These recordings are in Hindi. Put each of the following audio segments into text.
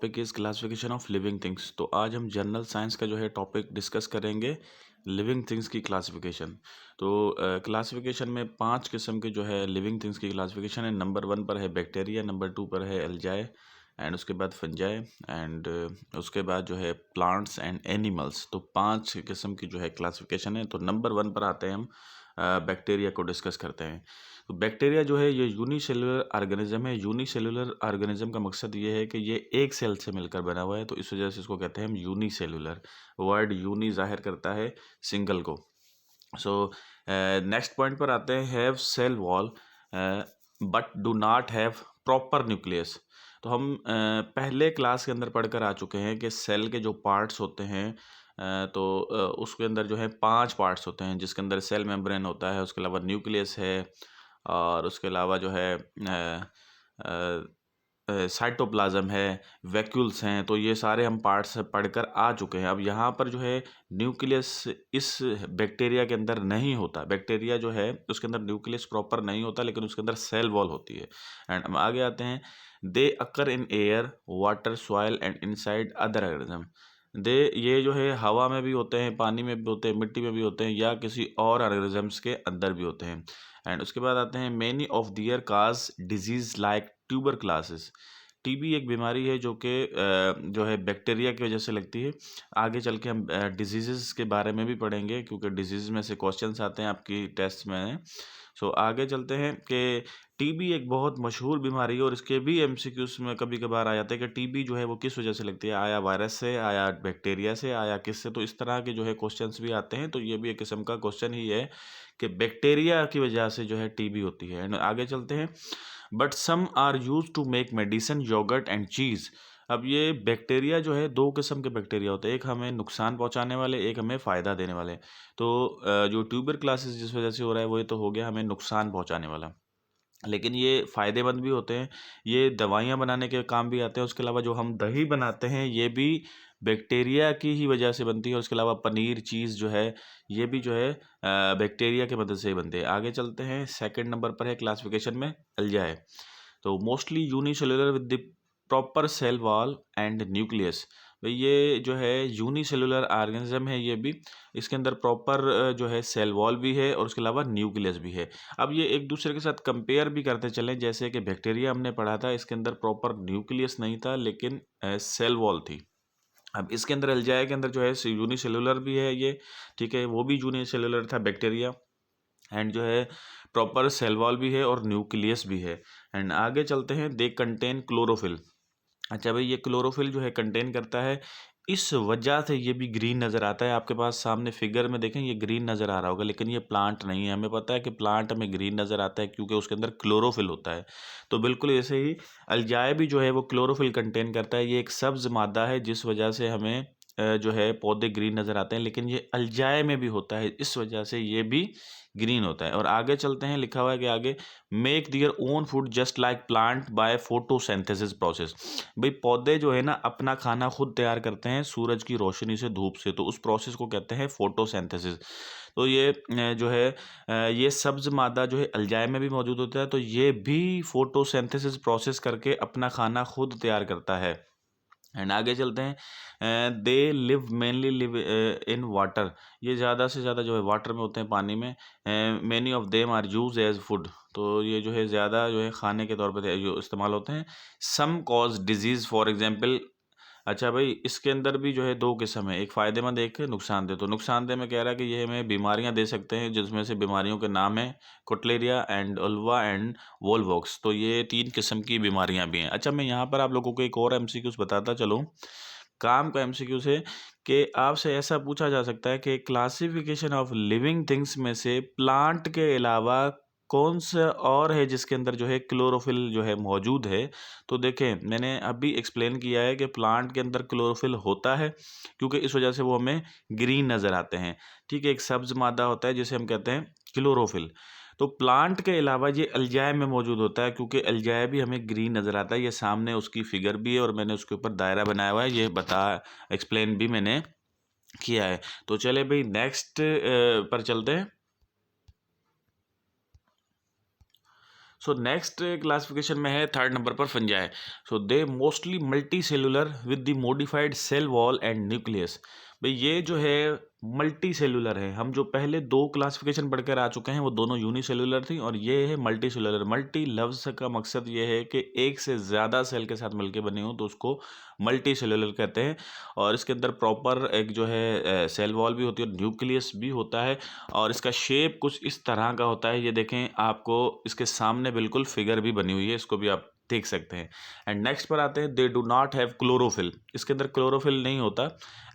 Topic is classification of living things. तो आज हम जनरल साइंस का जो है टॉपिक डिस्कस करेंगे, लिविंग थिंग्स की क्लासिफिकेशन। तो क्लासिफिकेशन में 5 किस्म के जो है लिविंग थिंग्स की क्लासिफिकेशन है। नंबर 1 पर है बैक्टीरिया, नंबर 2 पर है एल्जाई, एंड उसके बाद फंजाई, एंड उसके बाद जो है प्लांट्स एंड एनिमल्स। तो 5 किस्म की जो है क्लासिफिकेशन है। तो नंबर 1 पर आते हैं हम, बैक्टीरिया को डिस्कस करते हैं। तो बैक्टीरिया जो है ये यूनिसेलुलर ऑर्गेनिज्म है। यूनिसेलुलर ऑर्गेनिज्म का मकसद ये है कि ये एक सेल से मिलकर बना हुआ है, तो इस वजह से इसको कहते हैं हम यूनिसेलुलर। वर्ड यूनि जाहिर करता है सिंगल को। सो नेक्स्ट पॉइंट पर आते हैं, have cell wall but do not have proper nucleus. तो हम पहले क्लास के अंदर पढ़कर आ चुके हैं कि सेल के जो पार्ट्स होते हैं, उसके अंदर जो है 5 पार्ट्स होते हैं, जिसके अंदर सेल मेम्ब्रेन होता है, उसके अलावा न्यूक्लियस है, और उसके अलावा जो है साइटोप्लाज्म है, वैक्यूल्स हैं। तो ये सारे हम पार्ट्स पढ़कर आ चुके हैं। अब यहाँ पर जो है न्यूक्लियस इस बैक्टीरिया के अंदर नहीं होता। बैक्टीरिया जो है उसके अंदर न्यूक्लियस प्रॉपर नहीं होता, लेकिन उसके अंदर सेल वॉल होती है। एंड हम आगे आते हैं, they occur in air, water, soil and inside other organism. ये जो है हवा में भी होते हैं, पानी में भी होते हैं, मिट्टी में भी होते हैं, या किसी और ऑर्गेनिजम्स के अंदर भी होते हैं। एंड उसके बाद आते हैं, many of their cause disease like tuberculosis. TB एक बीमारी है जो कि जो है बैक्टीरिया की वजह से लगती है। आगे चल के हम डिजीज़ के बारे में भी पढ़ेंगे, क्योंकि डिजीज़ में से क्वेश्चंस आते हैं आपकी टेस्ट में। सो आगे चलते हैं कि टीबी एक बहुत मशहूर बीमारी है, और इसके भी एमसीक्यूज में कभी कभार आ जाता है कि टीबी जो है वो किस वजह से लगती है, आया वायरस से, आया बैक्टीरिया से, आया किससे। तो इस तरह के जो है क्वेश्चंस भी आते हैं। तो ये भी एक किस्म का क्वेश्चन ही है कि बैक्टीरिया की वजह से जो है टीबी होती है। एंड आगे चलते हैं, but some are use to make medicine, yogurt and cheese. अब ये बैक्टीरिया जो है, 2 किस्म के बैक्टीरिया होते हैं, एक हमें नुकसान पहुंचाने वाले, एक हमें फ़ायदा देने वाले। तो जो ट्यूबर क्लासेस जिस वजह से हो रहा है वो ये तो हो गया हमें नुकसान पहुंचाने वाला, लेकिन ये फ़ायदेमंद भी होते हैं। ये दवाइयाँ बनाने के काम भी आते हैं। उसके अलावा जो हम दही बनाते हैं ये भी बैक्टीरिया की ही वजह से बनती है। उसके अलावा पनीर, चीज़ जो है ये भी जो है बैक्टीरिया की मदद से ही बनते हैं। आगे चलते हैं, सेकंड नंबर पर है क्लासिफिकेशन में एल्जाई। तो mostly unicellular with the proper cell wall and nucleus. भाई ये जो है यूनिसेलुलर ऑर्गेनिज्म है, ये भी इसके अंदर प्रॉपर जो है सेल वॉल भी है, और उसके अलावा न्यूक्लियस भी है। अब ये एक दूसरे के साथ कंपेयर भी करते चलें, जैसे कि बैक्टीरिया हमने पढ़ा था, इसके अंदर प्रॉपर न्यूक्लियस नहीं था, लेकिन सेल वॉल थी। अब इसके अंदर एल्जाई के अंदर जो है यूनिसेलुलर भी है ये, ठीक है, वो भी यूनिसेलुलर था बैक्टीरिया, एंड जो है प्रॉपर सेल वॉल भी है और न्यूक्लियस भी है। एंड आगे चलते हैं, दे कंटेन क्लोरोफिल। अच्छा भाई, ये क्लोरोफिल जो है कंटेन करता है, इस वजह से ये भी ग्रीन नज़र आता है। आपके पास सामने फिगर में देखें, ये ग्रीन नज़र आ रहा होगा, लेकिन ये प्लांट नहीं है। हमें पता है कि प्लांट में ग्रीन नज़र आता है क्योंकि उसके अंदर क्लोरोफिल होता है। तो बिल्कुल ऐसे ही अल्जाई भी जो है वो क्लोरोफिल कंटेन करता है। ये एक सब्ज मादा है, जिस वजह से हमें जो है पौधे ग्रीन नज़र आते हैं, लेकिन ये अल्जाई में भी होता है, इस वजह से ये भी ग्रीन होता है। और आगे चलते हैं, लिखा हुआ है कि आगे, make their own food just like plant by photosynthesis process. भाई पौधे जो है ना अपना खाना खुद तैयार करते हैं सूरज की रोशनी से, धूप से। तो उस प्रोसेस को कहते हैं फोटोसिंथेसिस। तो ये जो है ये सब्ज मादा जो है अल्जाई में भी मौजूद होता है, तो ये भी फोटोसिंथेसिस प्रोसेस करके अपना खाना खुद तैयार करता है। एंड आगे चलते हैं, they live mainly live in water. ये ज़्यादा से ज़्यादा जो है वाटर में होते हैं, पानी में। Many of them are use as food. तो ये जो है ज़्यादा जो है खाने के तौर पर जो इस्तेमाल होते हैं। Some cause disease, for example. अच्छा भाई, इसके अंदर भी जो है 2 किस्म है, एक फ़ायदेमंद, एक नुकसानदेह। तो नुकसानदेह में कह रहा है कि ये हमें बीमारियां दे सकते हैं, जिसमें से बीमारियों के नाम है कोटलेरिया एंड उल्वा एंड वोलवॉक्स। तो ये 3 किस्म की बीमारियां भी हैं। अच्छा, मैं यहाँ पर आप लोगों को एक और एमसीक्यूज बताता चलूँ। काम का एमसीक्यूज है कि आपसे ऐसा पूछा जा सकता है कि क्लासिफिकेशन ऑफ लिविंग थिंग्स में से प्लांट के अलावा कौन सा और है जिसके अंदर जो है क्लोरोफिल जो है मौजूद है। तो देखें, मैंने अभी एक्सप्लेन किया है कि प्लांट के अंदर क्लोरोफिल होता है, क्योंकि इस वजह से वो हमें ग्रीन नज़र आते हैं। ठीक है, एक सब्ज मादा होता है जिसे हम कहते हैं क्लोरोफिल। तो प्लांट के अलावा ये अल्जाई में मौजूद होता है, क्योंकि अल्जाई भी हमें ग्रीन नज़र आता है। ये सामने उसकी फिगर भी है, और मैंने उसके ऊपर दायरा बनाया हुआ है, ये एक्सप्लेन भी मैंने किया है। तो चले भाई, नेक्स्ट पर चलते हैं। सो नेक्स्ट क्लासिफिकेशन में है थर्ड नंबर पर fungi. So they mostly multicellular with the modified cell wall and nucleus. भाई ये जो है मल्टी सेलुलर है। हम जो पहले दो क्लासिफिकेशन पढ़कर आ चुके हैं वो दोनों यूनिसेलुलर थी, और ये है मल्टी सेलुलर। मल्टी लफ्ज़ का मकसद ये है कि एक से ज़्यादा सेल के साथ मिलकर बने हो तो उसको मल्टी सेलुलर कहते हैं। और इसके अंदर प्रॉपर एक जो है सेल वॉल भी होती है और न्यूक्लियस भी होता है, और इसका शेप कुछ इस तरह का होता है। ये देखें, आपको इसके सामने बिल्कुल फिगर भी बनी हुई है, इसको भी आप देख सकते हैं। एंड नेक्स्ट पर आते हैं, they do not have chlorophyll. इसके अंदर क्लोरोफिल नहीं होता।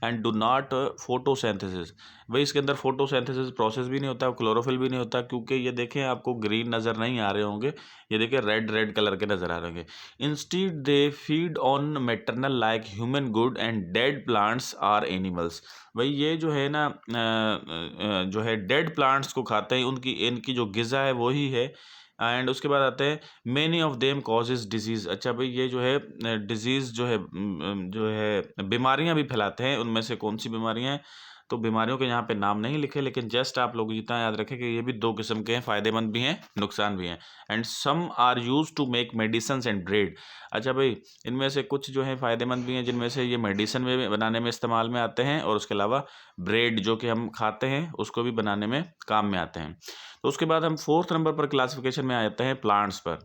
And do not photosynthesis. भाई इसके अंदर फोटोसिंथेसिस प्रोसेस भी नहीं होता, क्लोरोफिल भी नहीं होता, क्योंकि ये देखें आपको ग्रीन नज़र नहीं आ रहे होंगे, ये देखें रेड रेड कलर के नज़र आ रहे होंगे। Instead they feed on maternal like human good and dead plants or animals. भाई ये जो है ना जो है डेड प्लांट्स को खाते हैं, उनकी इनकी जो ग़िज़ा है वही है। एंड उसके बाद आते हैं, many of them causes disease. अच्छा भाई ये जो है डिजीज़ जो है बीमारियां भी फैलाते हैं। उनमें से कौन सी बीमारियां हैं, तो बीमारियों के यहाँ पे नाम नहीं लिखे, लेकिन जस्ट आप लोग इतना याद रखें कि ये भी दो किस्म के हैं, फ़ायदेमंद भी हैं, नुकसान भी हैं। And some are use to make medicine and bread. अच्छा भाई इनमें से कुछ जो है फ़ायदेमंद भी हैं, जिनमें से ये मेडिसिन में बनाने में इस्तेमाल में आते हैं, और उसके अलावा ब्रेड जो कि हम खाते हैं उसको भी बनाने में काम में आते हैं। तो उसके बाद हम फोर्थ नंबर पर क्लासिफिकेशन में आ जाते हैं प्लांट्स पर।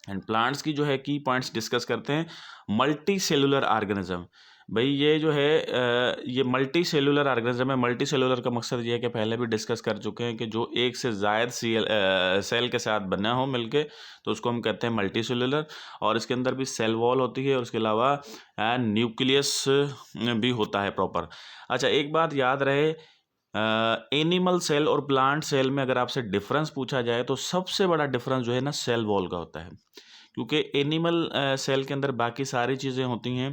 एंड प्लांट्स की जो है की पॉइंट्स डिस्कस करते हैं। Multi cellular organism. भाई ये जो है ये मल्टी सेलुलर ऑर्गेनिज्म है। मल्टी सेलुलर का मकसद ये है कि पहले भी डिस्कस कर चुके हैं कि जो एक से ज़ायद सेल के साथ बना हो मिलके, तो उसको हम कहते हैं मल्टी सेलुलर। और इसके अंदर भी सेल वॉल होती है, और उसके अलावा न्यूक्लियस भी होता है प्रॉपर। अच्छा एक बात याद रहे, एनिमल सेल और प्लांट सेल में अगर आपसे डिफरेंस पूछा जाए तो सबसे बड़ा डिफरेंस जो है ना सेल वॉल का होता है। क्योंकि एनिमल सेल के अंदर बाकी सारी चीज़ें होती हैं,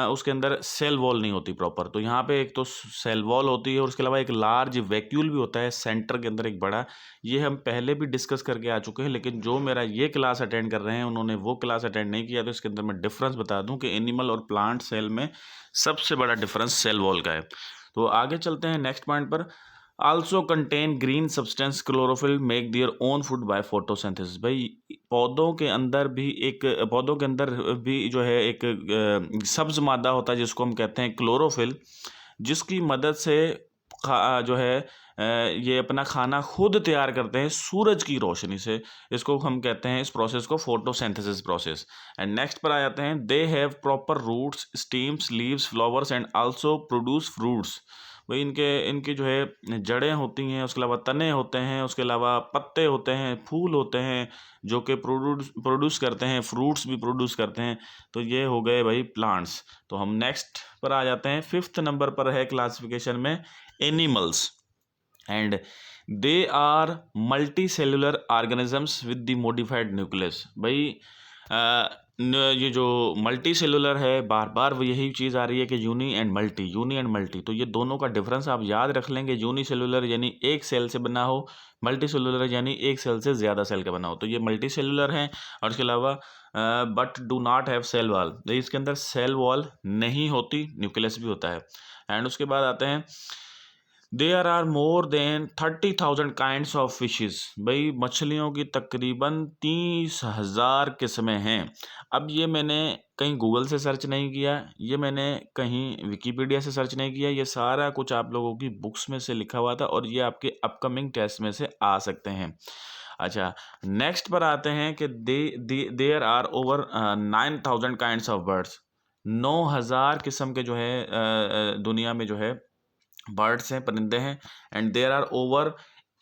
उसके अंदर सेल वॉल नहीं होती प्रॉपर। तो यहाँ पे एक तो सेल वॉल होती है, और उसके अलावा एक लार्ज वैक्यूल भी होता है सेंटर के अंदर एक बड़ा। ये हम पहले भी डिस्कस करके आ चुके हैं, लेकिन जो मेरा ये क्लास अटेंड कर रहे हैं उन्होंने वो क्लास अटेंड नहीं किया, तो इसके अंदर मैं डिफरेंस बता दूं कि एनिमल और प्लांट सेल में सबसे बड़ा डिफरेंस सेल वॉल का है। तो आगे चलते हैं नेक्स्ट पॉइंट पर। Also contain green substance chlorophyll make their own food by photosynthesis. भाई पौधों के अंदर भी जो है एक सब्ज मादा होता है जिसको हम कहते हैं क्लोरोफिल, जिसकी मदद से जो है ये अपना खाना खुद तैयार करते हैं सूरज की रोशनी से। इसको हम कहते हैं, इस प्रोसेस को फोटोसिंथेसिस प्रोसेस। एंड नेक्स्ट पर आ जाते हैं, they have proper roots stems leaves flowers and also produce fruits. भाई इनकी जो है जड़ें होती हैं, उसके अलावा तने होते हैं, उसके अलावा पत्ते होते हैं, फूल होते हैं, जो कि प्रोड्यूस करते हैं, फ्रूट्स भी प्रोड्यूस करते हैं। तो ये हो गए भाई प्लांट्स। तो हम नेक्स्ट पर आ जाते हैं, फिफ्थ नंबर पर है क्लासिफिकेशन में animals. And they are multicellular organisms with the modified nucleus. भाई ये जो मल्टी सेलुलर है, बार बार वो यही चीज़ आ रही है कि यूनी एंड मल्टी। तो ये दोनों का डिफरेंस आप याद रख लेंगे। यूनी सेलुलर यानी एक सेल से बना हो, मल्टी सेलुलर यानी एक सेल से ज़्यादा सेल का बना हो। तो ये मल्टी सेलुलर हैं, और इसके अलावा but do not have cell wall. इसके अंदर सेल वॉल नहीं होती, न्यूक्लियस भी होता है। एंड उसके बाद आते हैं, there are more than 30,000 kinds of fishes. भाई मछलियों की तकरीबन 30,000 किस्में हैं। अब ये मैंने कहीं गूगल से सर्च नहीं किया, ये मैंने कहीं विकीपीडिया से सर्च नहीं किया, ये सारा कुछ आप लोगों की बुक्स में से लिखा हुआ था, और ये आपके अपकमिंग टेस्ट में से आ सकते हैं। अच्छा नेक्स्ट पर आते हैं कि there are over 9,000 kinds of birds. 9,000 किस्म के जो है दुनिया में जो है बर्ड्स हैं, परिंदे हैं। And there are over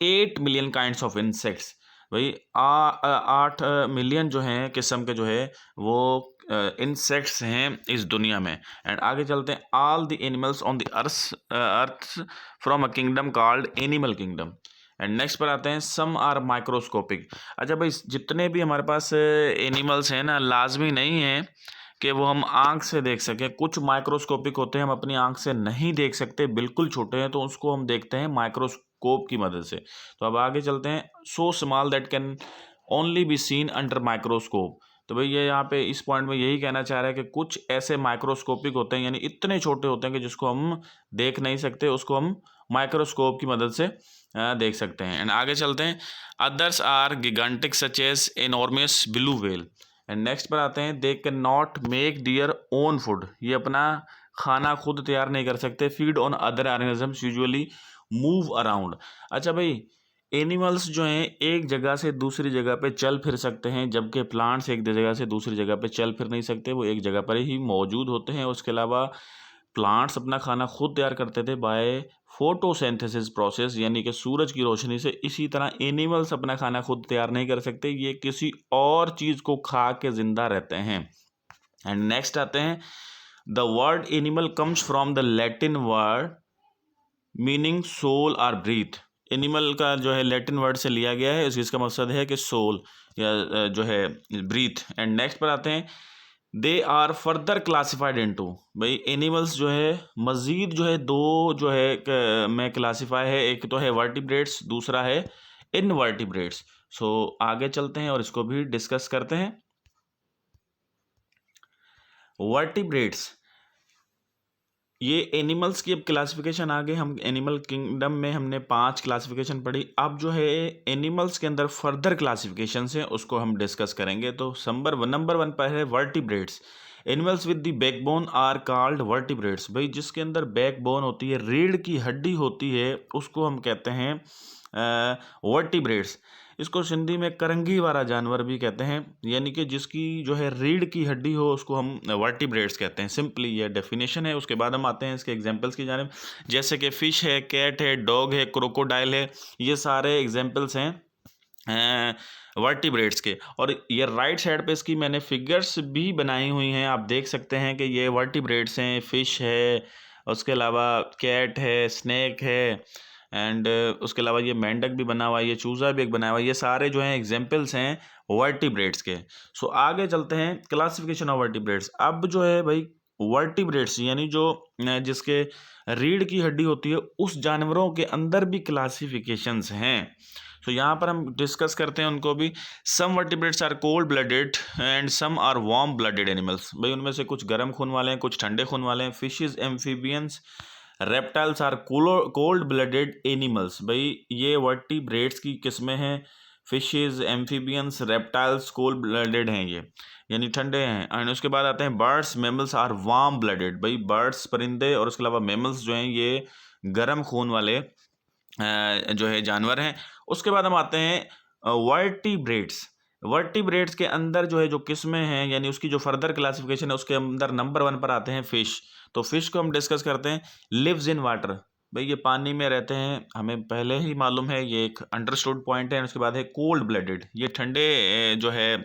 8 million kinds of insects. भाई 8 मिलियन जो हैं किस्म के जो है वो इंसेक्ट्स हैं इस दुनिया में। एंड आगे चलते हैं, all the animals on the earth from a kingdom called animal kingdom. And next पर आते हैं, सम आर माइक्रोस्कोपिक। अच्छा भाई जितने भी हमारे पास एनिमल्स हैं ना, लाजमी नहीं है कि वो हम आंख से देख सकें। कुछ माइक्रोस्कोपिक होते हैं, हम अपनी आंख से नहीं देख सकते, बिल्कुल छोटे हैं, तो उसको हम देखते हैं माइक्रोस्कोप की मदद से। तो अब आगे चलते हैं, so small that can only be seen under microscope. तो भाई ये यहाँ पे इस पॉइंट में यही कहना चाह रहा है कि कुछ ऐसे माइक्रोस्कोपिक होते हैं, यानी इतने छोटे होते हैं कि जिसको हम देख नहीं सकते, उसको हम माइक्रोस्कोप की मदद से देख सकते हैं। एंड आगे चलते हैं, others are gigantic such as enormous blue whale. And next पर आते हैं, they can not make their own food, ये अपना खाना खुद तैयार नहीं कर सकते। Feed on other organisms usually move around. अच्छा भाई, एनिमल्स जो हैं एक जगह से दूसरी जगह पे चल फिर सकते हैं, जबकि प्लांट्स एक जगह से दूसरी जगह पे चल फिर नहीं सकते, वो एक जगह पर ही मौजूद होते हैं। उसके अलावा प्लांट्स अपना खाना खुद तैयार करते थे बाय फोटोसिंथेसिस प्रोसेस, यानी कि सूरज की रोशनी से। इसी तरह एनिमल्स अपना खाना खुद तैयार नहीं कर सकते, ये किसी और चीज़ को खा के जिंदा रहते हैं। एंड नेक्स्ट आते हैं, the word animal comes from the Latin word meaning soul और ब्रीथ। एनिमल का जो है लैटिन वर्ड से लिया गया है, इसका मकसद है कि सोल या जो है ब्रीथ। एंड नेक्स्ट पर आते हैं, they are further classified into. भाई एनिमल्स जो है मज़ीद जो है दो जो है में क्लासीफाई है, एक तो है वर्टिब्रेट्स, दूसरा है इनवर्टिब्रेट्स। सो आगे चलते हैं और इसको भी डिस्कस करते हैं। वर्टिब्रेट्स, ये एनिमल्स की अब क्लासिफिकेशन आ गई। हम एनिमल किंगडम में हमने 5 क्लासिफिकेशन पढ़ी, अब जो है एनिमल्स के अंदर फर्दर क्लासिफिकेशन है उसको हम डिस्कस करेंगे। तो नंबर 1 पर है vertebrates. Animals with the backbone are called vertebrates. भाई जिसके अंदर बैकबोन होती है, रीढ़ की हड्डी होती है, उसको हम कहते हैं वर्टिब्रेट्स। इसको सिंधी में करंगी वाला जानवर भी कहते हैं, यानी कि जिसकी जो है रीढ़ की हड्डी हो उसको हम वर्टिब्रेट्स कहते हैं। सिंपली ये डेफिनेशन है। उसके बाद हम आते हैं इसके एग्जांपल्स की जानिब, जैसे कि फ़िश है, कैट है, डॉग है, क्रोकोडाइल है, ये सारे एग्जांपल्स हैं वर्टिब्रेट्स के। और ये राइट साइड पे इसकी मैंने फिगर्स भी बनाई हुई हैं, आप देख सकते हैं कि ये वर्टिब्रेट्स हैं। फ़िश है, उसके अलावा कैट है, स्नैक है, एंड उसके अलावा ये मेंढक भी बना हुआ है, ये चूज़ा भी एक बनाया हुआ है। ये सारे जो हैं एग्जांपल्स हैं वर्टिब्रेट्स के। सो आगे चलते हैं, क्लासिफिकेशन ऑफ वर्टिब्रेट्स। अब जो है भाई वर्टिब्रेट्स यानी जो जिसके रीढ़ की हड्डी होती है, उस जानवरों के अंदर भी क्लासिफिकेशंस हैं। तो यहाँ पर हम डिस्कस करते हैं उनको भी। Some vertebrates are cold blooded and some are warm blooded animals. भाई उनमें से कुछ गर्म खून वाले हैं, कुछ ठंडे खून वाले हैं। Fishes, amphibians, reptiles are cold blooded animals. भाई ये वर्टिब्रेट्स की किस्में हैं। Fishes, amphibians, reptiles cold blooded हैं ये, यानी ठंडे हैं। एंड उसके बाद आते हैं birds, mammals are warm blooded. भाई बर्ड्स, परिंदे, और उसके अलावा मेमल्स जो हैं ये गर्म खून वाले जो है जानवर हैं। उसके बाद हम आते हैं वर्टिब्रेट्स। वर्टिब्रेट्स के अंदर जो है जो किस्में हैं, यानी उसकी जो फर्दर क्लासिफिकेशन है, उसके अंदर नंबर 1 पर आते हैं फिश। तो फिश को हम डिस्कस करते हैं। लिव्स इन वाटर, भाई ये पानी में रहते हैं, हमें पहले ही मालूम है, ये एक अंडरस्टूड पॉइंट है। उसके बाद है कोल्ड ब्लडेड, ये ठंडे जो है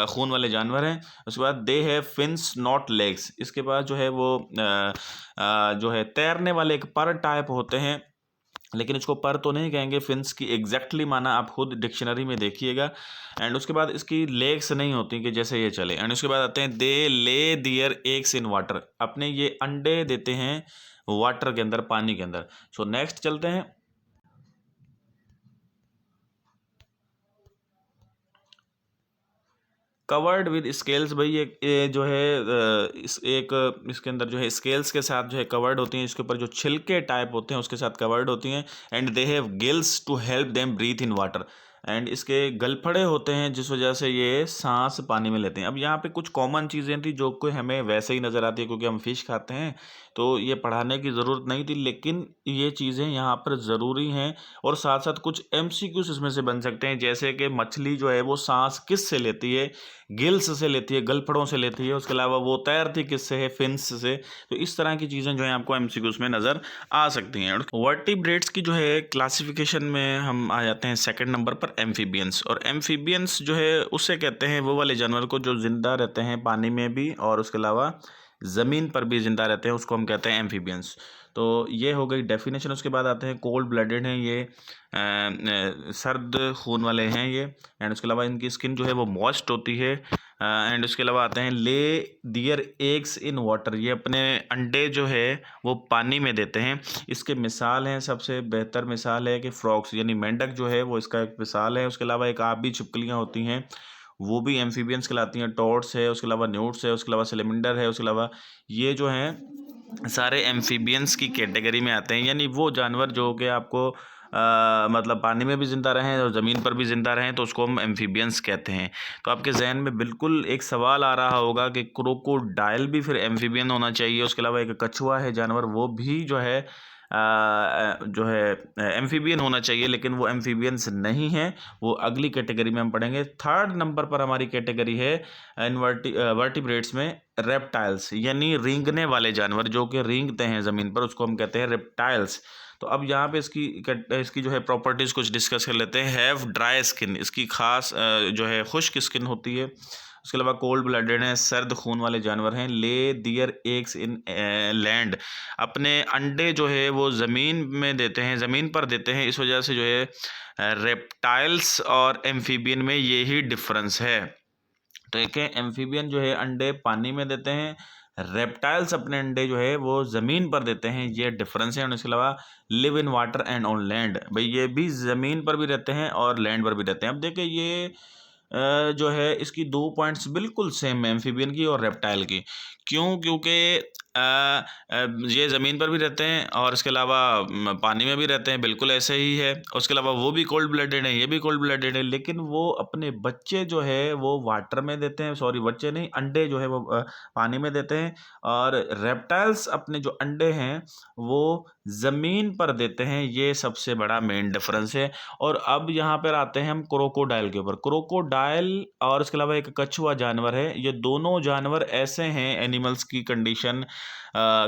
खून वाले जानवर हैं। उसके बाद दे है फिन्स नॉट लेग्स, इसके बाद जो है वो जो है तैरने वाले एक पर टाइप होते हैं, लेकिन इसको पर तो नहीं कहेंगे, फिन्स की एग्जैक्टली माना आप खुद डिक्शनरी में देखिएगा। एंड उसके बाद इसकी लेग्स नहीं होती कि जैसे ये चले। एंड उसके बाद आते हैं दे ले दियर एग्स इन वाटर, अपने ये अंडे देते हैं वाटर के अंदर, पानी के अंदर। सो नेक्स्ट चलते हैं। कवर्ड विद स्केल्स, भाई ये जो है इसके अंदर जो है स्केल्स के साथ जो है कवर्ड होती हैं, इसके ऊपर जो छिलके टाइप होते हैं उसके साथ कवर्ड होती हैं। And they have gills to help them breathe in water, and इसके गलफड़े होते हैं जिस वजह से ये सांस पानी में लेते हैं। अब यहाँ पे कुछ कॉमन चीज़ें थी जो कि हमें वैसे ही नज़र आती है क्योंकि हम फिश खाते हैं, तो ये पढ़ाने की ज़रूरत नहीं थी, लेकिन ये चीज़ें यहाँ पर ज़रूरी हैं। और साथ साथ कुछ MCQs इसमें से बन सकते हैं, जैसे कि मछली जो है वो सांस किस से लेती है, गिल्स से लेती है, गलफड़ों से लेती है। उसके अलावा वो तैरती किससे है, फिन्स से। तो इस तरह की चीज़ें जो है आपको MCQs में नज़र आ सकती हैं। वर्टिब्रेट्स की जो है क्लासिफिकेशन में हम आ जाते हैं सेकंड नंबर पर, एम्फीबियंस। और एम्फीबियंस जो है उससे कहते हैं वो वाले जानवर को जो जिंदा रहते हैं पानी में भी और उसके अलावा ज़मीन पर भी जिंदा रहते हैं, उसको हम कहते हैं एम्फीबियंस। तो ये हो गई डेफिनेशन। उसके बाद आते हैं कोल्ड ब्लडेड हैं ये, सर्द खून वाले हैं ये। एंड उसके अलावा इनकी स्किन जो है वो मॉइस्ट होती है। एंड उसके अलावा आते हैं ले दियर एग्स इन वाटर, ये अपने अंडे जो है वो पानी में देते हैं। इसके मिसाल हैं, सबसे बेहतर मिसाल है कि फ्रॉक्स यानी मेंढक जो है वो इसका एक मिसाल है। उसके अलावा एक आबी छिपकलियाँ होती हैं, वो भी एम्फीबियंस कहलाती हैं। टॉड्स है, उसके अलावा न्यूट्स है, उसके अलावा सेलेमेंडर है। उसके अलावा ये जो हैं सारे एम्फीबियंस की कैटेगरी में आते हैं, यानी वो जानवर जो कि आपको मतलब पानी में भी ज़िंदा रहें और ज़मीन पर भी ज़िंदा रहें, तो उसको हम एम्फीबियंस कहते हैं। तो आपके जहन में बिल्कुल एक सवाल आ रहा होगा कि क्रोकोडाइल भी फिर एम्फीबियन होना चाहिए, उसके अलावा एक कछुआ है जानवर, वो भी जो है एम्फीबियन होना चाहिए, लेकिन वो एम्फीबियंस नहीं है, वो अगली कैटेगरी में हम पढ़ेंगे। थर्ड नंबर पर हमारी कैटेगरी है वर्टिब्रेट्स में रेप्टाइल्स, यानी रेंगने वाले जानवर जो कि रेंगते हैं ज़मीन पर, उसको हम कहते हैं रेप्टाइल्स। तो अब यहाँ पे इसकी जो है प्रॉपर्टीज़ कुछ डिस्कस कर लेते हैं। हैव ड्राई स्किन, इसकी खास जो है खुश्क स्किन होती है। उसके अलावा कोल्ड ब्लडेड हैं, सर्द खून वाले जानवर हैं। ले दियर एग्स इन लैंड, अपने अंडे जो है वो ज़मीन में देते हैं, ज़मीन पर देते हैं। इस वजह से जो है रेप्टाइल्स और एम्फीबियन में यही डिफरेंस है। तो एक है एम्फीबियन जो है अंडे पानी में देते हैं, रेप्टाइल्स अपने अंडे जो है वो ज़मीन पर देते हैं, ये डिफरेंस है। और इसके अलावा live in water and on land, भाई ये भी ज़मीन पर भी रहते हैं और लैंड पर भी रहते हैं। अब देखिए ये जो है इसकी दो पॉइंट्स बिल्कुल सेम है एम्फीबियन की और रेप्टाइल की। क्यों? क्योंकि ये ज़मीन पर भी रहते हैं और इसके अलावा पानी में भी रहते हैं, बिल्कुल ऐसे ही है। उसके अलावा वो भी कोल्ड ब्लडेड हैं, ये भी कोल्ड ब्लडेड है, लेकिन वो अपने बच्चे जो है वो वाटर में देते हैं, सॉरी बच्चे नहीं, अंडे जो है वो पानी में देते हैं। और रेप्टाइल्स अपने जो अंडे हैं वो ज़मीन पर देते हैं, ये सबसे बड़ा मेन डिफरेंस है। और अब यहाँ पर आते हैं हम क्रोकोडाइल के ऊपर। क्रोकोडाइल और इसके अलावा एक कछुआ जानवर है, ये दोनों जानवर ऐसे हैं एनिमल्स की कंडीशन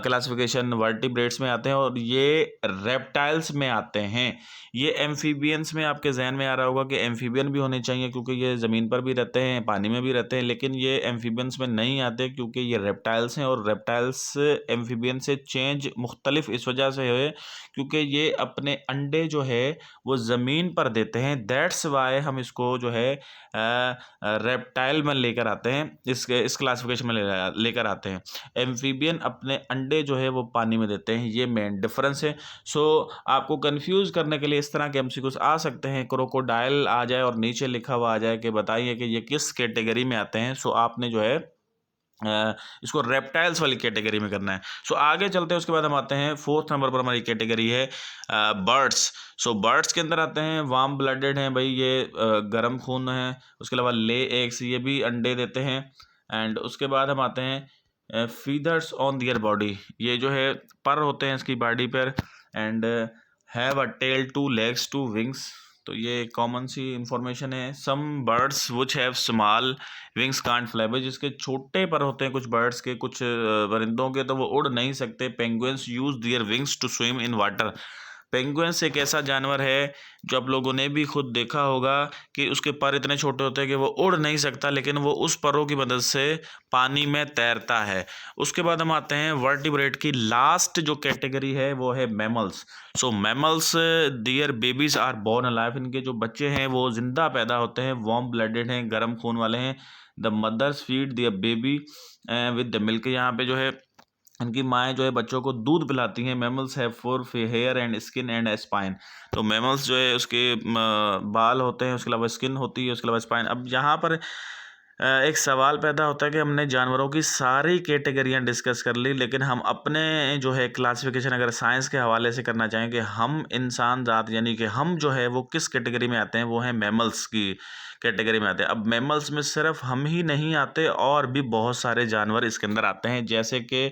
क्लासिफिकेशन वर्टिब्रेट्स में आते हैं और ये रेप्टाइल्स में आते हैं। ये एम्फीबियंस में आपके जहन में आ रहा होगा कि एम्फीबियन भी होने चाहिए क्योंकि ये ज़मीन पर भी रहते हैं, पानी में भी रहते हैं, लेकिन ये एम्फीबियंस में नहीं आते क्योंकि ये रेप्टाइल्स हैं। और रेप्टाइल्स एम्फीबियन से चेंज मुख्तलिफ इस वजह से है क्योंकि ये अपने अंडे जो है वो ज़मीन पर देते हैं। दैट्स वाई हम इसको जो है रेप्टाइल में लेकर आते हैं, इस क्लासिफिकेशन में लेकर आते हैं। एम्फीबियन अपने अंडे जो है वो पानी में देते हैं, ये मेन डिफरेंस है। सो आपको कंफ्यूज करने के लिए इस तरह के एमसीक्यूज आ सकते हैं, क्रोकोडाइल आ जाए और नीचे लिखा हुआ आ जाए कि बताइए कि ये किस कैटेगरी में आते हैं। सो आपने जो है इसको रेप्टाइल्स वाली कैटेगरी में करना है। सो आगे चलते हैं, उसके बाद हम आते हैं फोर्थ नंबर पर हमारी कैटेगरी है बर्ड्स। सो बर्ड्स के अंदर आते हैं वार्म ब्लडेड हैं, भाई ये गर्म खून है। उसके अलावा ले एग्स, ये भी अंडे देते हैं। एंड उसके बाद हम आते हैं फीदर्स ऑन दियर बॉडी, ये जो है पर होते हैं इसकी बॉडी पर। And have a tail, two legs, two wings, तो ये कॉमन सी इंफॉर्मेशन है। Some birds which have small wings can't fly, भाई जिसके छोटे पर होते हैं कुछ बर्ड्स के, कुछ परिंदों के, तो वो उड़ नहीं सकते। Penguins use their wings to swim in water, penguins एक ऐसा जानवर है जो आप लोगों ने भी खुद देखा होगा कि उसके पर इतने छोटे होते हैं कि वो उड़ नहीं सकता, लेकिन वो उस परों की मदद से पानी में तैरता है। उसके बाद हम आते हैं वर्टिब्रेट की लास्ट जो कैटेगरी है वो है mammals. So mammals their babies are born alive, इनके जो बच्चे हैं वो जिंदा पैदा होते हैं, वार्म ब्लडेड हैं, गर्म खून वाले हैं। The mothers feed their baby with the milk, यहाँ पे जो है इनकी माएँ जो है बच्चों को दूध पिलाती हैं। Mammals have fur hair and skin and spine, तो मैमल्स जो है उसके बाल होते हैं, उसके अलावा स्किन होती है, उसके अलावा स्पाइन। अब यहाँ पर एक सवाल पैदा होता है कि हमने जानवरों की सारी कैटेगरियाँ डिस्कस कर ली, लेकिन हम अपने जो है क्लासिफिकेशन अगर साइंस के हवाले से करना चाहें कि हम इंसान ज़ात यानी कि हम जो है वो किस कैटेगरी में आते हैं, वो है मैमल्स की कैटेगरी में आते हैं। अब मैमल्स में सिर्फ हम ही नहीं आते, और भी बहुत सारे जानवर इसके अंदर आते हैं, जैसे कि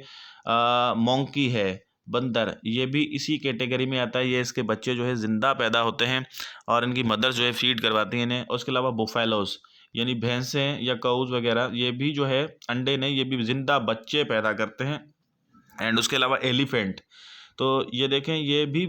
मोंकी है, बंदर, ये भी इसी कैटेगरी में आता है। ये इसके बच्चे जो है ज़िंदा पैदा होते हैं और इनकी मदर जो है फीड करवाती हैं इन्हें। उसके अलावा बुफेलोस यानी भैंसें या काउज वगैरह, ये भी जो है अंडे नहीं, ये भी ज़िंदा बच्चे पैदा करते हैं। एंड उसके अलावा एलिफेंट, तो ये देखें ये भी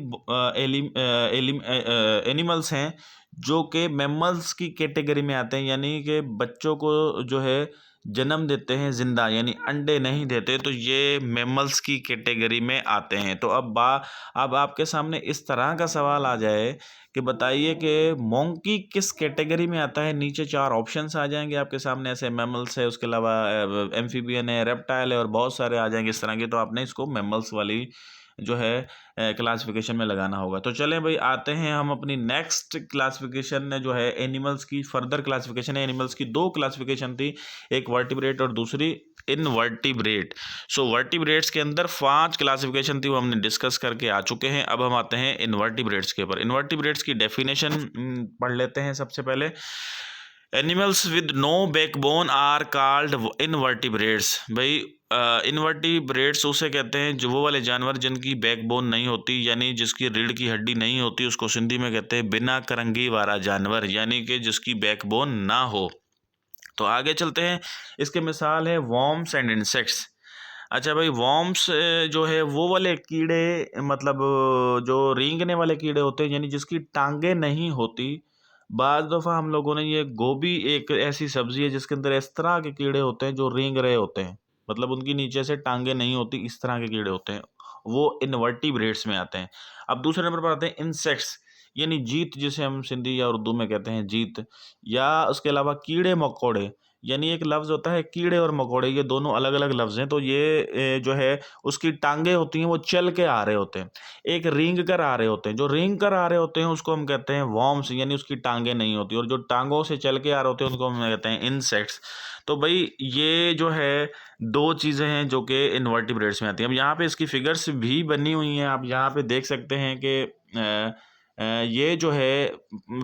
एनिमल्स हैं जो कि मैमल्स की कैटेगरी में आते हैं, यानी कि बच्चों को जो है जन्म देते हैं जिंदा, यानी अंडे नहीं देते, तो ये मैमल्स की कैटेगरी में आते हैं। तो अब आपके सामने इस तरह का सवाल आ जाए कि बताइए कि मोंकी किस कैटेगरी में आता है, नीचे 4 ऑप्शंस आ जाएंगे आपके सामने, ऐसे मैमल्स है, उसके अलावा एम्फीबियन है, रेप्टाइल है, और बहुत सारे आ जाएंगे इस तरह के। तो आपने इसको मैमल्स वाली जो है क्लासिफिकेशन में लगाना होगा। तो चलें भाई, आते हैं हम अपनी नेक्स्ट क्लासिफिकेशन जो है एनिमल्स की, फर्दर क्लासिफिकेशन है। एनिमल्स की 2 क्लासिफिकेशन थी, एक वर्टिब्रेट और दूसरी इनवर्टिब्रेट। सो वर्टिब्रेट्स के अंदर 5 क्लासिफिकेशन थी, वो हमने डिस्कस करके आ चुके हैं। अब हम आते हैं इनवर्टिब्रेट्स के ऊपर। इनवर्टिब्रेट्स की डेफिनेशन पढ़ लेते हैं सबसे पहले। Animals with no backbone are called invertebrates. भाई इनवर्टिब्रेट्स उसे कहते हैं जो वो वाले जानवर जिनकी बैकबोन नहीं होती, यानी जिसकी रीढ़ की हड्डी नहीं होती, उसको सिंधी में कहते हैं बिना करंगी वाला जानवर, यानी कि जिसकी बैकबोन ना हो। तो आगे चलते हैं। इसके मिसाल है वॉर्म्स एंड इंसेक्ट्स। अच्छा भाई, वॉर्म्स जो है वो वाले कीड़े, मतलब जो रेंगने वाले कीड़े होते हैं, यानी जिसकी टांगे नहीं होती। बाद दफ़ा हम लोगों ने ये गोभी, एक ऐसी सब्जी है जिसके अंदर इस तरह के कीड़े होते हैं जो रेंग रहे होते हैं, मतलब उनकी नीचे से टांगे नहीं होती, इस तरह के कीड़े होते हैं, वो इनवर्टिब्रेट्स में आते हैं। अब दूसरे नंबर पर आते हैं इंसेक्ट्स, यानी जीत, जिसे हम सिंधी या उर्दू में कहते हैं जीत, या उसके अलावा कीड़े मकोड़े। यानी एक लफ्ज़ होता है कीड़े और मकोड़े, ये दोनों अलग अलग लफ्ज़ हैं। तो ये जो है उसकी टांगे होती हैं, वो चल के आ रहे होते हैं। एक रेंग कर आ रहे होते हैं, जो रेंग कर आ रहे होते हैं उसको हम कहते हैं वॉर्म्स, यानी उसकी टांगे नहीं होती, और जो टांगों से चल के आ रहे होते हैं उनको हम कहते हैं इंसेक्ट्स। तो भाई ये जो है 2 चीज़ें हैं जो कि इनवर्टिब्रेट्स में आती हैं। अब यहाँ पे इसकी फिगर्स भी बनी हुई हैं, आप यहाँ पे देख सकते हैं कि ये जो है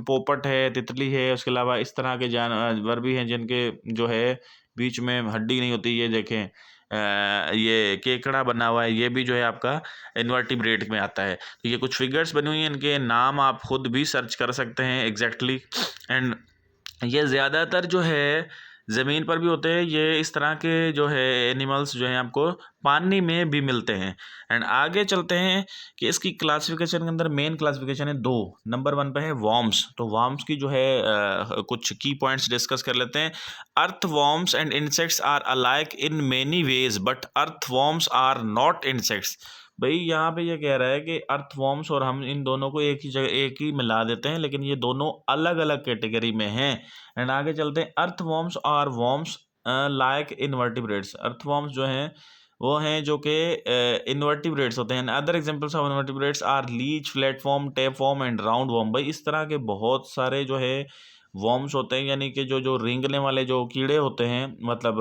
पोपट है, तितली है, उसके अलावा इस तरह के जानवर भी हैं जिनके जो है बीच में हड्डी नहीं होती। ये देखें, ये केकड़ा बना हुआ है, ये भी जो है आपका इनवर्टिब्रेट में आता है। तो ये कुछ फिगर्स बनी हुई हैं, इनके नाम आप खुद भी सर्च कर सकते हैं एग्जैक्टली। एंड ये ज़्यादातर जो है ज़मीन पर भी होते हैं, ये इस तरह के जो है एनिमल्स जो हैं आपको पानी में भी मिलते हैं। एंड आगे चलते हैं कि इसकी क्लासिफिकेशन के अंदर मेन क्लासिफिकेशन है 2। नंबर 1 पे है वॉर्म्स। तो वॉर्म्स की जो है कुछ की पॉइंट्स डिस्कस कर लेते हैं। Earthworms and insects are alike in many ways but earthworms are not insects. भाई यहाँ पे ये कह रहा है कि अर्थवॉर्म्स और हम इन दोनों को एक ही जगह एक ही मिला देते हैं, लेकिन ये दोनों अलग अलग कैटेगरी में हैं। एंड आगे चलते हैं। Earthworms are worms like invertebrates. Earthworms जो हैं वो हैं जो कि इनवर्टिब्रेट्स होते हैं। Other examples of invertebrates are leech, platform, tapeworm and round warm. भाई इस तरह के बहुत सारे जो है वॉर्म्स होते हैं, यानी कि जो जो रेंगने वाले जो कीड़े होते हैं, मतलब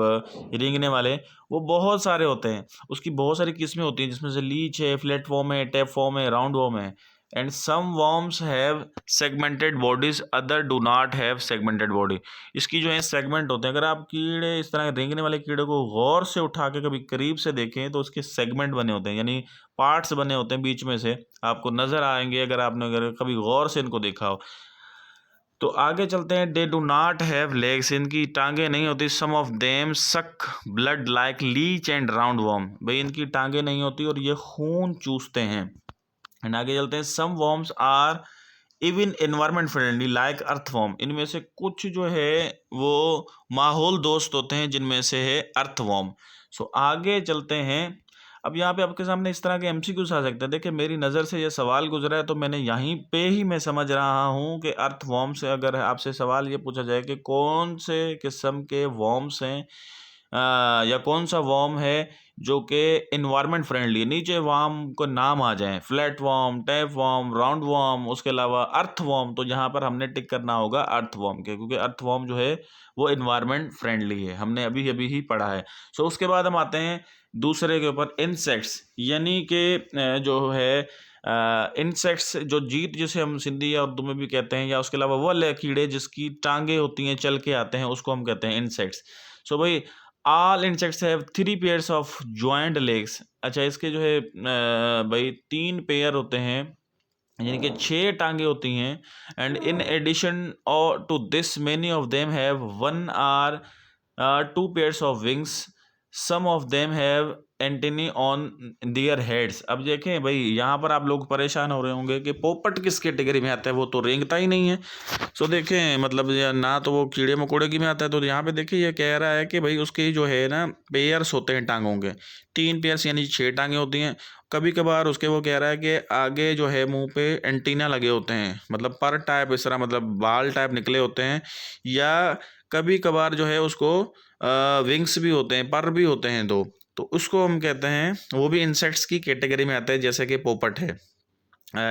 रेंगने वाले, वो बहुत सारे होते हैं। उसकी बहुत सारी किस्में होती हैं, जिसमें से लीच है, प्लेटफॉर्म है, टेपफॉर्म है, राउंड वॉर्म है। And some worms have segmented bodies, other do not have segmented body. इसकी जो है सेगमेंट होते हैं। अगर आप कीड़े, इस तरह रेंगने वाले कीड़े को गौर से उठा के कभी करीब से देखें तो उसके सेगमेंट बने होते हैं, यानी पार्ट्स बने होते हैं, बीच में से आपको नजर आएंगे अगर आपने अगर कभी गौर से इनको देखा हो। तो आगे चलते हैं। They do not have legs, इनकी टांगे नहीं होती। Some of them suck blood like leech and round warm. भाई इनकी टांगे नहीं होती और ये खून चूसते हैं। एंड आगे चलते हैं। Some worms are even environment friendly like earthworm. इनमें से कुछ जो है वो माहौल दोस्त होते हैं, जिनमें से है अर्थवॉर्म। सो आगे चलते हैं। अब यहाँ पे आपके सामने इस तरह के एमसीक्यूज आ सकते हैं। देखिए मेरी नज़र से ये सवाल गुजरा है, तो मैंने यहीं पे ही मैं समझ रहा हूँ कि अर्थवॉर्म से अगर आपसे सवाल ये पूछा जाए कि कौन से किस्म के वॉर्म्स हैं, या कौन सा वॉर्म है जो कि इन्वायरमेंट फ्रेंडली, नीचे वार्म को नाम आ जाए, flat worm, tap warm, round worm, उसके अलावा अर्थ वार्म, तो यहाँ पर हमने टिक करना होगा अर्थ वार्म के, क्योंकि अर्थ वार्म जो है वो इन्वायरमेंट फ्रेंडली है, हमने अभी अभी ही पढ़ा है। सो उसके बाद हम आते हैं दूसरे के ऊपर, इंसेक्ट्स, यानी कि जो है इंसेक्ट्स, जो जीत जिसे हम सिंधी या उर्दू में भी कहते हैं, या उसके अलावा वो वाले कीड़े जिसकी टांगे होती हैं, चल के आते हैं, उसको हम कहते हैं इंसेक्ट्स। सो भाई all insects have 3 pairs of joint legs. अच्छा इसके जो है भाई 3 पेयर होते हैं, यानी कि 6 टांगे होती हैं। एंड इन एडिशन और to this many of them have 1 or 2 pairs of wings. Some of them have antennae on their heads. अब देखें भाई यहाँ पर आप लोग परेशान हो रहे होंगे कि पोपट किस कैटेगरी में आता है, वो तो रेंगता ही नहीं है। सो देखें मतलब ना तो वो कीड़े मकोड़े की में आता है। तो यहाँ पे देखिए ये कह रहा है कि भाई उसके जो है ना पेयर्स होते हैं टांगों के, 3 पेयर्स यानी 6 टांगे होती हैं। कभी कभार उसके वो कह रहा है कि आगे जो है मुंह पे एंटीना लगे होते हैं, मतलब पर टाइप, इस तरह मतलब बाल टाइप निकले होते हैं, या कभी कभार जो है उसको विंग्स भी होते हैं, पर भी होते हैं 2। तो उसको हम कहते हैं, वो भी इंसेक्ट्स की कैटेगरी में आता है, जैसे कि पोपट है,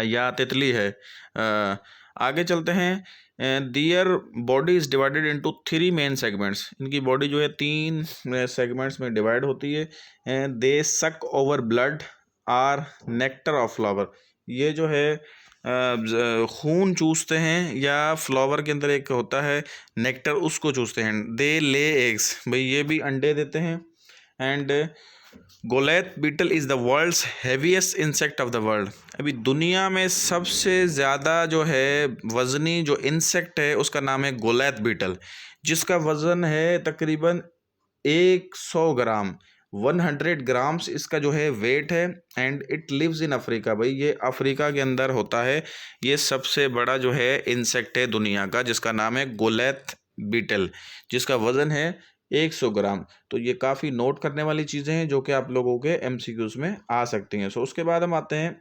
या तितली है, आगे चलते हैं। Their body is divided into 3 main segments. इनकी बॉडी जो है 3 सेगमेंट्स में डिवाइड होती है। They suck over blood or nectar of flower. ये जो है खून चूसते हैं या फ्लावर के अंदर एक होता है नेक्टर, उसको चूसते हैं। दे ले एग्स, भाई ये भी अंडे देते हैं। And Goliath beetle is the world's heaviest insect of the world. अभी दुनिया में सबसे ज़्यादा जो है वज़नी जो इंसेक्ट है उसका नाम है गोलैथ बीटल, जिसका वज़न है तकरीबन 100 ग्राम, 100 ग्राम्स इसका जो है वेट है। And it lives in Africa. भाई ये अफ्रीका के अंदर होता है। ये सबसे बड़ा जो है इंसेक्ट है दुनिया का, जिसका नाम है गोलैथ बीटल, जिसका वज़न है 100 ग्राम। तो ये काफ़ी नोट करने वाली चीज़ें हैं जो कि आप लोगों के एमसीक्यूज़ में आ सकती हैं। सो उसके बाद हम आते हैं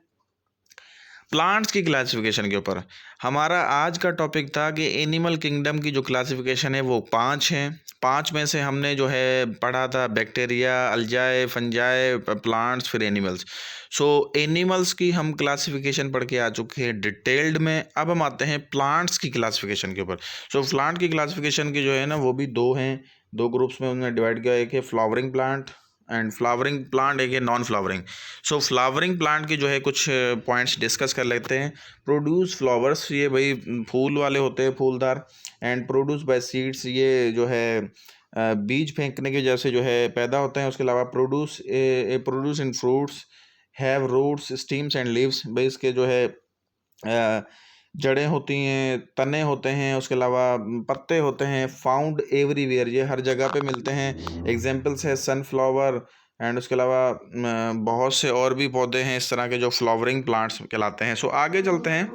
प्लांट्स की क्लासिफिकेशन के ऊपर। हमारा आज का टॉपिक था कि एनिमल किंगडम की जो क्लासिफिकेशन है वो 5 हैं। 5 में से हमने जो है पढ़ा था बैक्टीरिया, अल्जाए, फंजाए, प्लांट्स, फिर एनिमल्स। सो एनिमल्स की हम क्लासिफिकेशन पढ़ के आ चुके हैं डिटेल्ड में। अब हम आते हैं प्लांट्स की क्लासिफिकेशन के ऊपर। सो प्लांट की क्लासिफिकेशन की जो है ना वो भी 2 हैं, 2 ग्रुप्स में उन्होंने डिवाइड किया। एक है flowering plant and flowering plant, एक है नॉन फ्लावरिंग। सो फ्लावरिंग प्लांट के जो है कुछ पॉइंट्स डिस्कस कर लेते हैं। प्रोड्यूस फ्लावर्स, ये भाई फूल वाले होते हैं, फूलदार। एंड प्रोड्यूस बाय सीड्स, ये जो है बीज फेंकने की वजह से जो है पैदा होते हैं। उसके अलावा produce in fruits, have roots, stems and leaves. भाई इसके जो है जड़ें होती हैं, तने होते हैं, उसके अलावा पत्ते होते हैं। फाउंड एवरीवेयर, ये हर जगह पे मिलते हैं। एग्जाम्पल्स है सनफ्लावर। एंड उसके अलावा बहुत से और भी पौधे हैं इस तरह के जो फ्लावरिंग प्लांट्स कहलाते हैं। सो आगे चलते हैं।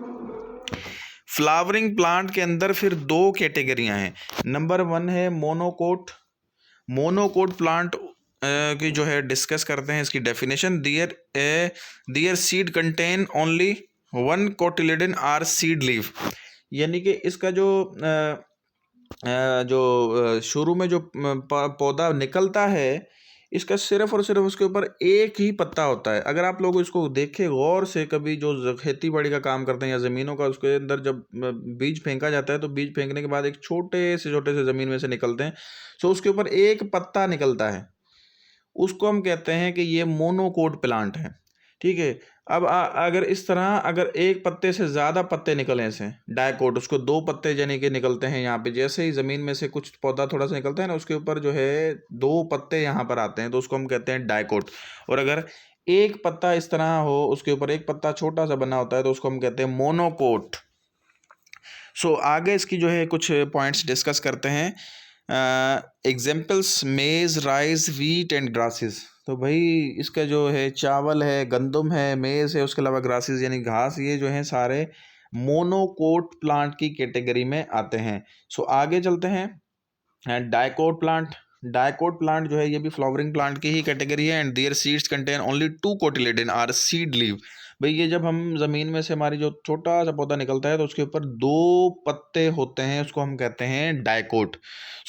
फ्लावरिंग प्लांट के अंदर फिर 2 कैटेगरियां हैं। नंबर 1 है मोनोकोट। मोनोकोट प्लांट की जो है डिस्कस करते हैं इसकी definition. Their seed contain only 1 cotyledon or seed leaf. यानी कि इसका जो शुरू में जो पौधा निकलता है, इसका सिर्फ और सिर्फ उसके ऊपर एक ही पत्ता होता है। अगर आप लोग इसको देखें गौर से, कभी जो खेती बाड़ी का काम करते हैं या ज़मीनों का, उसके अंदर जब बीज फेंका जाता है तो बीज फेंकने के बाद एक छोटे से ज़मीन में से निकलते हैं। सो उसके ऊपर एक पत्ता निकलता है, उसको हम कहते हैं कि ये मोनोकोट प्लांट है। ठीक है। अब अगर इस तरह अगर एक पत्ते से ज़्यादा पत्ते निकले से डायकोट, उसको 2 पत्ते यानी कि निकलते हैं यहाँ पे। जैसे ही ज़मीन में से कुछ पौधा थोड़ा सा निकलता है ना, उसके ऊपर जो है 2 पत्ते यहाँ पर आते हैं, तो उसको हम कहते हैं डायकोट। और अगर एक पत्ता इस तरह हो, उसके ऊपर एक पत्ता छोटा सा बना होता है, तो उसको हम कहते हैं मोनोकोट। सो आगे इसकी जो है कुछ पॉइंट्स डिस्कस करते हैं। एग्जाम्पल्स मेज, राइस, वीट एंड ग्रासेस। तो भाई इसका जो है चावल है, गंदम है, मेज है, उसके अलावा ग्रासेस यानी घास, ये जो है सारे मोनोकोट प्लांट की कैटेगरी में आते हैं। सो आगे चलते हैं। And dicot plant. Dicot plant जो है ये भी फ्लावरिंग प्लांट की ही कैटेगरी है। And their seeds contain only 2 cotyledon or seed leave. भाई ये जब हम ज़मीन में से हमारी जो छोटा सा पौधा निकलता है तो उसके ऊपर 2 पत्ते होते हैं, उसको हम कहते हैं डायकोट।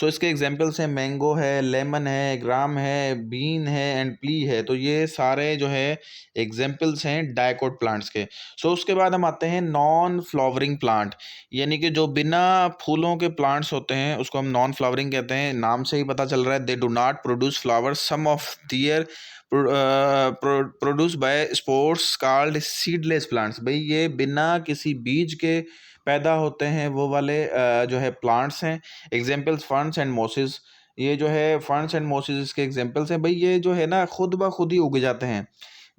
सो इसके एग्जांपल्स हैं मैंगो है, लेमन है, ग्राम है, बीन है एंड प्ली है। तो ये सारे जो है एग्जांपल्स हैं डायकोट प्लांट्स के। सो उसके बाद हम आते हैं नॉन फ्लावरिंग प्लांट, यानी कि जो बिना फूलों के प्लांट्स होते हैं उसको हम नॉन फ्लावरिंग कहते हैं। नाम से ही पता चल रहा है, they do not produce flowers, some of their produce by spores called seedless plants. भाई ये बिना किसी बीज के पैदा होते हैं, वो वाले जो है प्लांट्स हैं। Examples ferns and mosses. ये जो है फर्न्स एंड मॉसेस इसके एग्जाम्पल्स हैं। भाई ये जो है ना खुद ब खुद ही उग जाते हैं।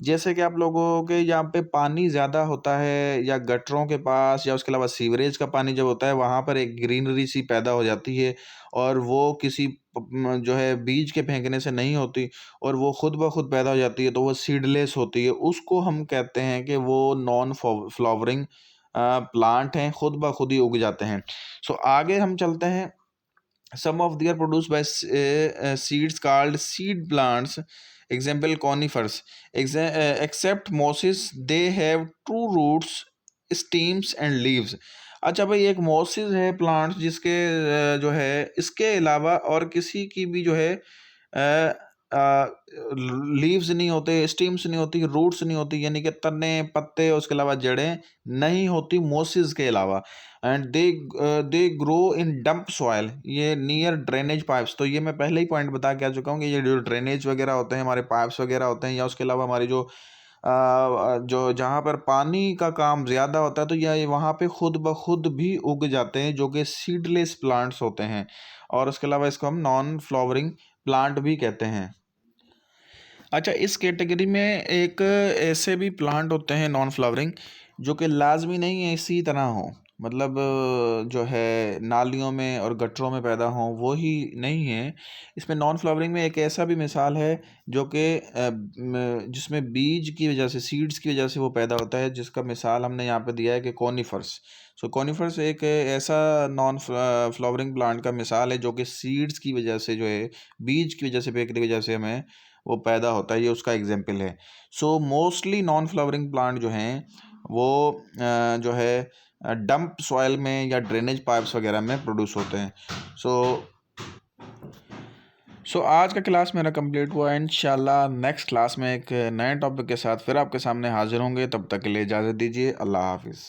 जैसे कि आप लोगों के यहाँ पे पानी ज़्यादा होता है या गटरों के पास, या उसके अलावा सीवरेज का पानी जब होता है, वहाँ पर एक ग्रीनरी सी पैदा हो जाती है, और वो किसी जो है बीज के फेंकने से नहीं होती, और वो खुद ब खुद पैदा हो जाती है, तो वो सीडलेस होती है। उसको हम कहते हैं कि वो नॉन फ्लावरिंग प्लांट हैं, खुद ब खुद ही उग जाते हैं। सो आगे हम चलते हैं। some of they are produced by seeds called seed plants. Example conifers. Except mosses, they have true roots, stems and leaves. अच्छा भाई एक मोसिस है प्लांट जिसके जो है इसके अलावा और किसी की भी जो है लीव्स नहीं होते, स्टीम्स नहीं होती, रूट्स नहीं होती, यानी कि तने, पत्ते, उसके अलावा जड़ें नहीं होती मोसिस के अलावा। And they grow in dump soil, ये नियर ड्रेनेज पाइप्स। तो ये मैं पहले ही पॉइंट बता के आ चुका हूँ कि ये जो ड्रेनेज वगैरह होते हैं, हमारे पाइप्स वगैरह होते हैं, या उसके अलावा हमारी जो जहाँ पर पानी का काम ज़्यादा होता है, तो ये वहाँ पे खुद ब खुद भी उग जाते हैं, जो कि सीडलेस प्लांट्स होते हैं। और उसके अलावा इसको हम नॉन फ्लावरिंग प्लांट भी कहते हैं। अच्छा, इस कैटेगरी में एक ऐसे भी प्लांट होते हैं नॉन फ्लावरिंग, जो कि लाजमी नहीं है इसी तरह हो, मतलब जो है नालियों में और गटरों में पैदा हों वो ही नहीं है। इसमें नॉन फ्लावरिंग में एक ऐसा भी मिसाल है जो कि जिसमें बीज की वजह से, सीड्स की वजह से वो पैदा होता है, जिसका मिसाल हमने यहाँ पे दिया है कि कॉनिफर्स। सो कॉनिफर्स एक ऐसा नॉन फ्लावरिंग प्लांट का मिसाल है जो कि सीड्स की वजह से, जो है बीज की वजह से, फेंकने की वजह से हमें वो पैदा होता है, ये उसका एग्जाम्पल है। So mostly non flowering plant जो हैं वो जो है डंप सॉइल में या ड्रेनेज पाइप्स वगैरह में प्रोड्यूस होते हैं। सो आज का क्लास मेरा कंप्लीट हुआ है। इंशाल्लाह नेक्स्ट क्लास में एक नए टॉपिक के साथ फिर आपके सामने हाजिर होंगे। तब तक के लिए इजाज़त दीजिए। अल्लाह हाफिज़।